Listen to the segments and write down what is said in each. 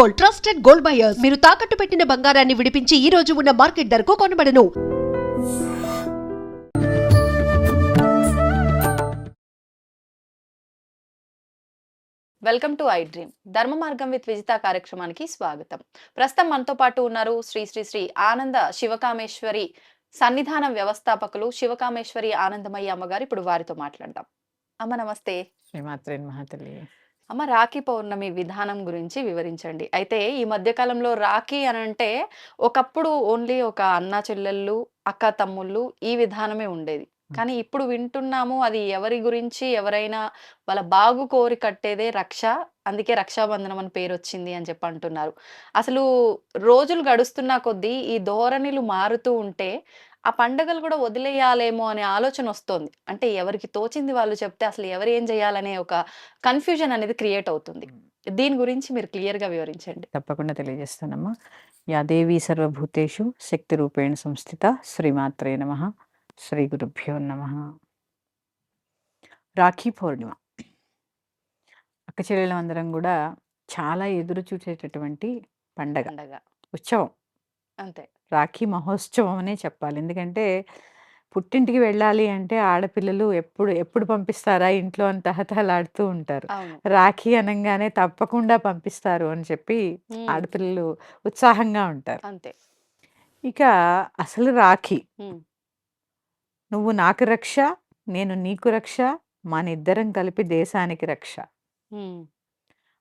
Gold, trusted gold buyers. మీరు తాకట్టు పెట్టిన బంగారాన్ని విడిపించి ఈ రోజు ఉన్న మార్కెట్ ధరకు కొనబడను. వెల్కమ్ టు ఐ డ్రీమ్ ధర్మ మార్గం విత్ విజిత కార్యక్రమానికి స్వాగతం. ప్రస్తుతం మనతో పాటు ఉన్నారు శ్రీ శ్రీ శ్రీ ఆనంద శివకామేశ్వరి సన్నిధాన వ్యవస్థాపకులు శివకామేశ్వరి ఆనందమయ్య అమ్మగారు. ఇప్పుడు వారితో మాట్లాడదాం. అమ్మ నమస్తే. శ్రీమాత్రే మహాతల్లి. అమ్మ, రాఖీ పౌర్ణమి విధానం గురించి వివరించండి. అయితే ఈ మధ్య కాలంలో రాఖీ అని అంటే ఒకప్పుడు ఓన్లీ ఒక అన్న చెల్లెళ్ళు, అక్క తమ్ముళ్ళు ఈ విధానమే ఉండేది. కానీ ఇప్పుడు వింటున్నాము అది ఎవరి గురించి, ఎవరైనా వాళ్ళ బాగు కోరి కట్టేదే రక్ష, అందుకే రక్షాబంధనం అని పేరు వచ్చింది అని చెప్పి అంటున్నారు. అసలు రోజులు గడుస్తున్న కొద్దీ ఈ ధోరణిలు మారుతూ ఉంటే ఆ పండుగలు కూడా వదిలేయాలేమో అనే ఆలోచన వస్తోంది. అంటే ఎవరికి తోచింది వాళ్ళు చెప్తే అసలు ఎవరు ఏం చేయాలనే ఒక కన్ఫ్యూజన్ అనేది క్రియేట్ అవుతుంది. దీని గురించి మీరు క్లియర్ గా వివరించండి. తప్పకుండా తెలియజేస్తానమ్మా. యా దేవి సర్వభూతేషు శక్తి రూపేణ సంస్థిత శ్రీమాత్రే నమః. శ్రీ గురుభ్యో నమః. రాఖీ పౌర్ణిమ అక్క చెల్లెలందరం కూడా చాలా ఎదురు చూసేటటువంటి పండగ, పండగ ఉత్సవం. అంతే. రాఖీ మహోత్సవం అనే చెప్పాలి. ఎందుకంటే పుట్టింటికి వెళ్ళాలి అంటే ఆడపిల్లలు ఎప్పుడు ఎప్పుడు పంపిస్తారా ఇంట్లో అని తహతహలాడుతూ ఉంటారు. అవును. రాఖీ అనంగానే తప్పకుండా పంపిస్తారు అని చెప్పి ఆడపిల్లలు ఉత్సాహంగా ఉంటారు. అంతే. ఇక అసలు రాఖీ, ఉమ్, నువ్వు నాకు రక్ష, నేను నీకు రక్ష, మనిద్దరం కలిపి దేశానికి రక్ష. ఉమ్,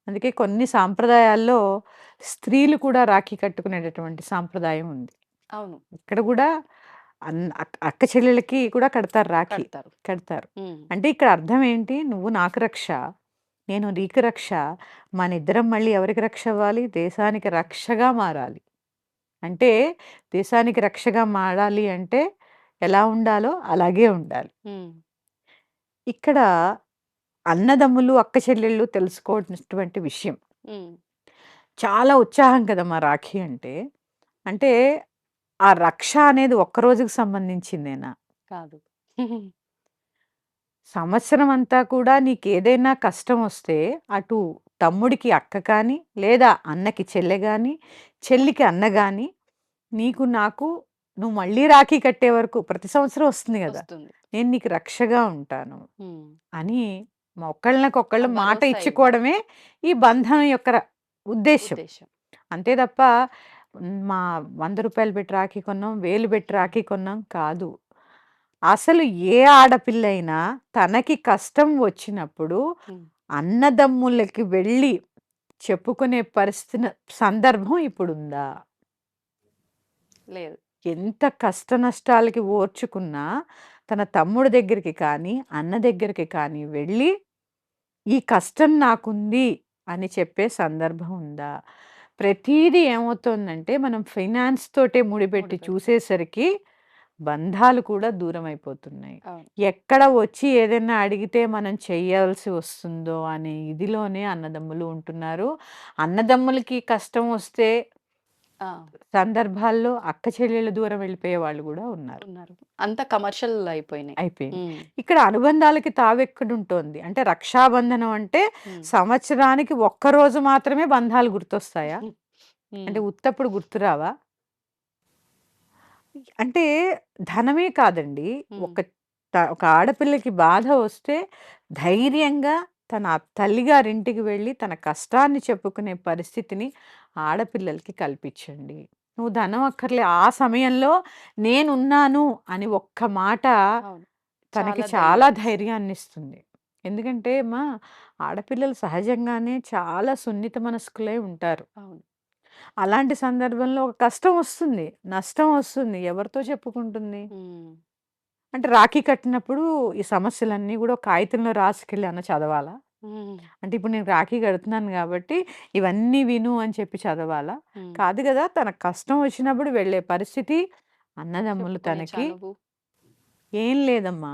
అందుకే కొన్ని సాంప్రదాయాల్లో స్త్రీలు కూడా రాఖీ కట్టుకునేటటువంటి సాంప్రదాయం ఉంది. అవును. ఇక్కడ కూడా అక్క చెల్లెలకి కూడా కడతారు రాఖీ. కడతారు. కడతారు. అంటే ఇక్కడ అర్థం ఏంటి? నువ్వు నాకు రక్ష, నేను నీకు రక్ష, మనిద్దరం మళ్ళీ ఎవరికి రక్ష అవ్వాలి? దేశానికి రక్షగా మారాలి. అంటే దేశానికి రక్షగా మారాలి అంటే ఎలా ఉండాలో అలాగే ఉండాలి. ఉమ్, ఇక్కడ అన్నదమ్ములు అక్క చెల్లెళ్ళు తెలుసుకోవాల్సినటువంటి విషయం. ఉమ్, చాలా ఉత్సాహం కదమ్మా రాఖీ అంటే. అంటే ఆ రక్ష అనేది ఒక్క రోజుకి సంబంధించిందేనా? కాదు. సంవత్సరం అంతా కూడా నీకేదైనా కష్టం వస్తే అటు తమ్ముడికి అక్క కానీ, లేదా అన్నకి చెల్లె గాని, చెల్లికి అన్న గాని, నీకు నాకు నువ్వు మళ్ళీ రాఖీ కట్టే వరకు ప్రతి సంవత్సరం వస్తుంది కదా, వస్తుంది. నేను నీకు రక్షగా ఉంటాను ఉమ్, అని ఒకళ్ళకొకళ్ళు ఆ మాట భరోసా ఇచ్చుకోవడమే ఈ బంధం యొక్క ఉద్దేశం. ఉద్దేశం. అంతే తప్ప మా 100 రూపాయలు పెట్టి రాఖీ కొన్నాం, 1000 పెట్టి రాఖీ కొన్నాం కాదు. అసలు ఏ ఆడపిల్లైనా తనకి కష్టం వచ్చినప్పుడు ఉమ్, అన్నదమ్ములకి వెళ్ళి చెప్పుకునే పరిస్థితి సందర్భం ఇప్పుడుందా? లేదు. ఎంత కష్ట నష్టాలకి ఓర్చుకున్నా తన తమ్ముడి దగ్గరికి కానీ, అన్న దగ్గరికి కానీ వెళ్ళి ఈ కష్టం నాకుంది అని చెప్పే సందర్భం ఉందా? ప్రతీదీ ఏమవుతోందంటే మనం ఫైనాన్స్ తోటే ముడిపెట్టి చూసేసరికి బంధాలు కూడా దూరం అయిపోతున్నాయి. అవును. ఎక్కడ వచ్చి ఏదైనా అడిగితే మనం చెయ్యాల్సి వస్తుందో అనే ఇదిలోనే అన్నదమ్ములు ఉంటున్నారు. అన్నదమ్ములకి కష్టం వస్తే ఆ, సందర్భాల్లో అక్క చెల్లెళ్ళు దూరం వెళ్ళిపోయే వాళ్ళు కూడా ఉన్నారు. ఉన్నారు. అంత కమర్షియల్ అయిపోయినాయి. అయిపోయింది. ఉమ్, ఇక్కడ అనుబంధాలకి తావెక్కడుంటోంది అంటే రక్షాబంధనం అంటే ఉమ్, సంవత్సరానికి ఒక్కరోజు మాత్రమే బంధాలు గుర్తొస్తాయా? ఉమ్, అంటే ఉత్తప్పుడు గుర్తురావా? అంటే ధనమే కాదండి. ఉమ్, ఒక ఆడపిల్లకి బాధ వస్తే ధైర్యంగా తన తల్లిగారింటికి వెళ్ళి తన కష్టాన్ని చెప్పుకునే పరిస్థితిని ఆడపిల్లలకి కల్పించండి. నువ్వు ధనం అక్కర్లే, ఆ సమయంలో నేనున్నాను అని ఒక్క మాట అవును. తనకి చాలా చాలా ధైర్యం. ధైర్యాన్నిస్తుంది. ఎందుకంటే ఆడపిల్లలు సహజంగానే చాలా సున్నిత మనస్కులై ఉంటారు. అవును. అలాంటి సందర్భంలో ఒక కష్టం వస్తుంది, నష్టం వస్తుంది. ఎవరితో చెప్పుకుంటుంది? ఉమ్, అంటే రాఖీ కట్టినప్పుడు ఈ సమస్యలన్నీ కూడా ఒక కాగితంలో రాసుకెళ్ళి అన్న చదవాలా? ఉమ్, అంటే ఇప్పుడు నేను రాఖీ కడుతున్నాను కాబట్టి ఇవన్నీ విను అని చెప్పి చదవాలా? ఉమ్. కాదు కదా. తనకు కష్టం వచ్చినప్పుడు వెళ్ళే పరిస్థితి అన్నదమ్ములు చెప్పుకునే తనకి చనువు. ఏం లేదమ్మా.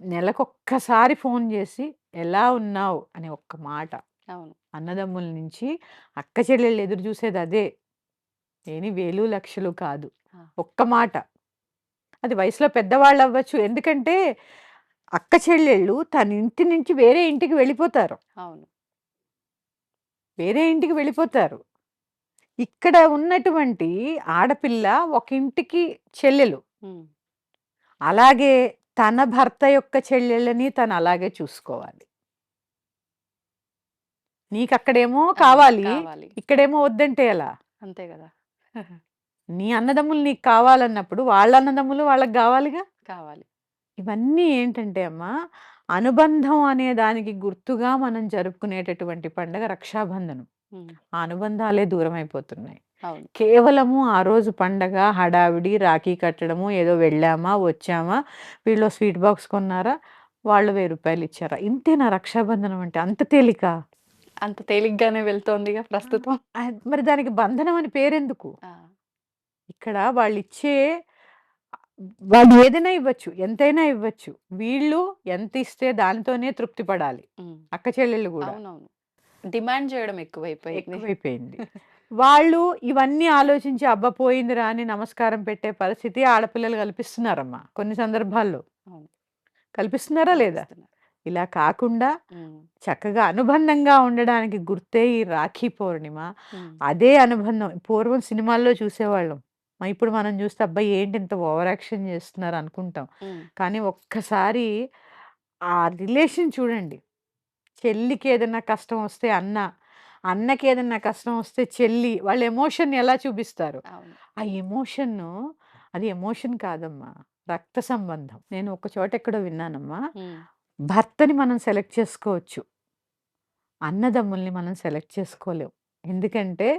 నెలకొక్కసారి ఫోన్ చేసి ఎలా ఉన్నావు అని ఒక్క మాట. అవును. అన్నదమ్ముల నుంచి అక్క చెల్లెళ్ళు ఎదురు చూసేది అదే. ఏని వేలు లక్షలు కాదు, ఆ, ఒక్క మాట. అది వయసులో పెద్దవాళ్ళు అవ్వచ్చు. ఎందుకంటే అక్క చెల్లెళ్ళు తన ఇంటి నుంచి వేరే ఇంటికి వెళ్ళిపోతారు. అవును. వేరే ఇంటికి వెళ్ళిపోతారు. ఇక్కడ ఉన్నటువంటి ఆడపిల్ల ఒక ఇంటికి చెల్లెలు. ఉమ్, అలాగే తన భర్త యొక్క చెల్లెళ్ళని తను అలాగే చూసుకోవాలి. నీకక్కడేమో కావాలి, కావాలి ఇక్కడేమో వద్దంటే ఎలా? అంతే కదా. నీ అన్నదమ్ములు నీకు కావాలన్నప్పుడు వాళ్ళ అన్నదమ్ములు వాళ్ళకి కావాలిగా. కావాలి. ఇవన్నీ ఏంటంటే అమ్మా, అనుబంధం అనే దానికి గుర్తుగా మనం జరుపుకునేటటువంటి పండగ రక్షాబంధనం. ఉమ్, ఆ అనుబంధాలే దూరం అయిపోతున్నాయి. అవును. కేవలము ఆ రోజు పండగ హడావిడి, రాఖీ కట్టడము, ఏదో వెళ్ళామా వచ్చామా, వీళ్ళు స్వీట్ బాక్స్ కొన్నారా, వాళ్ళు ₹1000 ఇచ్చారా, ఇంతేనా రక్షాబంధనం అంటే? అంత తేలిక? అంత తేలిగ్గానే వెళ్తోందిగా ప్రస్తుతం. మరి దానికి బంధనం అని పేరెందుకు? ఆ, ఇక్కడ వాళ్ళు ఏదైనా ఇవ్వచ్చు, ఎంతైనా ఇవ్వచ్చు. వీళ్ళు ఎంత ఇస్తే దానితోనే తృప్తి పడాలి. ఉమ్, అక్క చెల్లెళ్ళు కూడా అవునవును. డిమాండ్ చేయడం ఎక్కువైపోయింది. ఎక్కువైపోయింది. వాళ్ళు ఇవన్నీ ఆలోచించి అబ్బా పోయిందిరా అని నమస్కారం పెట్టే పరిస్థితి ఆడపిల్లలు కల్పిస్తున్నారమ్మా కొన్ని సందర్భాల్లో. అవును. కల్పిస్తున్నారా లేదా? కల్పిస్తున్నారు. ఇలా కాకుండా ఉమ్, చక్కగా అనుబంధంగా ఉండడానికి గుర్తే ఈ రాఖీ పౌర్ణిమ. ఉమ్, అదే అనుబంధం పూర్వం సినిమాల్లో చూసేవాళ్ళం. ఇప్పుడు మనం చూస్తే అబ్బాయి ఏంటి ఇంత ఓవర్ యాక్షన్ చేస్తున్నారు అనుకుంటాం. ఉమ్, కానీ ఒక్కసారి ఆ రిలేషన్ చూడండి. చెల్లికి ఏదైనా కష్టం వస్తే అన్న, అన్నకి ఏదైనా కష్టం వస్తే చెల్లి, వాళ్ళ ఎమోషన్ ఎలా చూపిస్తారు. అవును. ఆ ఎమోషన్ను అది ఎమోషన్ కాదమ్మా, రక్త సంబంధం. నేను ఒక చోట ఎక్కడో విన్నానమ్మా, ఉమ్, భర్తని మనం సెలెక్ట్ చేసుకోవచ్చు, అన్నదమ్ముల్ని మనం సెలెక్ట్ చేసుకోలేం. ఎందుకంటే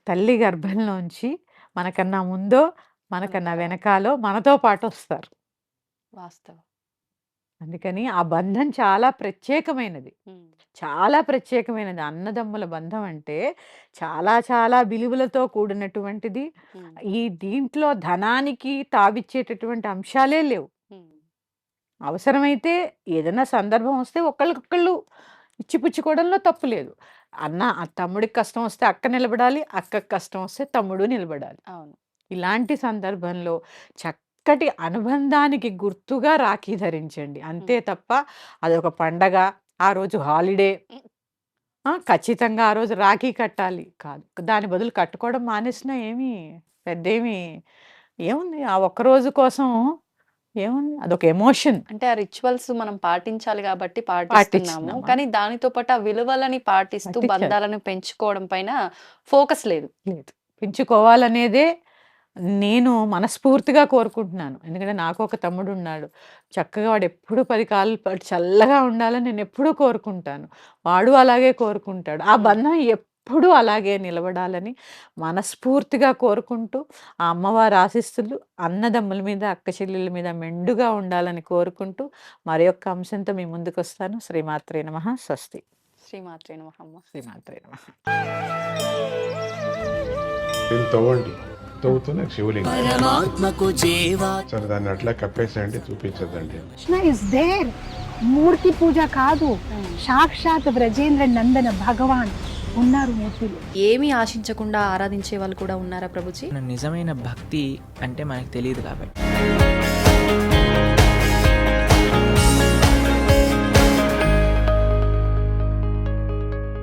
తల్లి గర్భంలోంచి మనకన్నా ముందో మనకన్నా వెనకాలో మనతో పాటు వస్తారు. వాస్తవం. అందుకని ఆ బంధం చాలా ప్రత్యేకమైనది. ఉమ్, చాలా ప్రత్యేకమైనది. అన్నదమ్ముల బంధం అంటే చాలా చాలా విలువలతో కూడినటువంటిది. ఉమ్, దీంట్లో ధనానికి తావిచ్చేటటువంటి అంశాలే లేవు. ఉమ్, అవసరమైతే ఏదైనా సందర్భం వస్తే ఒకళ్ళకొకళ్ళు ఇచ్చిపుచ్చుకోవడంలో తప్పు లేదు. తమ్ముడికి కష్టం వస్తే అక్క నిలబడాలి, అక్కకి కష్టం వస్తే తమ్ముడు నిలబడాలి. అవును. ఇలాంటి సందర్భంలో చక్కటి అనుబంధానికి గుర్తుగా రాఖీ ధరించండి. అంతే తప్ప అదొక పండగ, ఆ రోజు హాలిడే, ఖచ్చితంగా ఆ రోజు రాఖీ కట్టాలి కాదు. దాని బదులు కట్టుకోవడం మానేసినా ఏముంది ఆ ఒక్కరోజు కోసం ఏముంది, అదొక ఎమోషన్. అంటే ఆ రిచువల్స్ మనం పాటించాలి కాబట్టి పాటిస్తున్నాము. పాటిస్తున్నామా? కానీ దానితో పాటు ఆ విలువలని పాటిస్తూ పాటించాలి. బంధాలను పెంచుకోవడం పైన ఫోకస్ లేదు. లేదు, పెంచుకోవాలనేదే నేను మనస్ఫూర్తిగా కోరుకుంటున్నాను. ఎందుకంటే నాకు ఒక తమ్ముడు ఉన్నాడు. చక్కగా వాడు ఎప్పుడు 10 కాలాల పాటు చల్లగా ఉండాలని నేను ఎప్పుడూ కోరుకుంటాను. వాడు అలాగే కోరుకుంటాడు. ఆ బంధం ఎప్పుడూ అలాగే నిలబడాలని మనస్ఫూర్తిగా కోరుకుంటూ, ఆ అమ్మవారి ఆశీస్సులు అన్నదమ్ముల మీద, అక్క చెల్లెళ్ళ మీద మెండుగా ఉండాలని కోరుకుంటూ మరొక అంశంతో మీ ముందుకొస్తాను. శ్రీమాత్రే నమః. స్వస్తి. శ్రీమాత్రే నమః అమ్మ. శ్రీమాత్రే నమః. దీన్ని తవ్వండి, తవ్వుతూనే శివలింగం. పరమాత్మకు జీవా సరే దాన్ని అట్లా కప్పేసేయండి, చూపించదండి. Krishna is there. మూర్తి పూజ కాదు, సాక్షాత్ బ్రజేంద్ర నందన భగవాన్ ఉన్నారు మూర్తిలో. ఏమీ ఆశించకుండా ఆరాధించే వాళ్ళు కూడా ఉన్నారా ప్రభుజీ? నిజమైన భక్తి అంటే మనకు తెలియదు కాబట్టి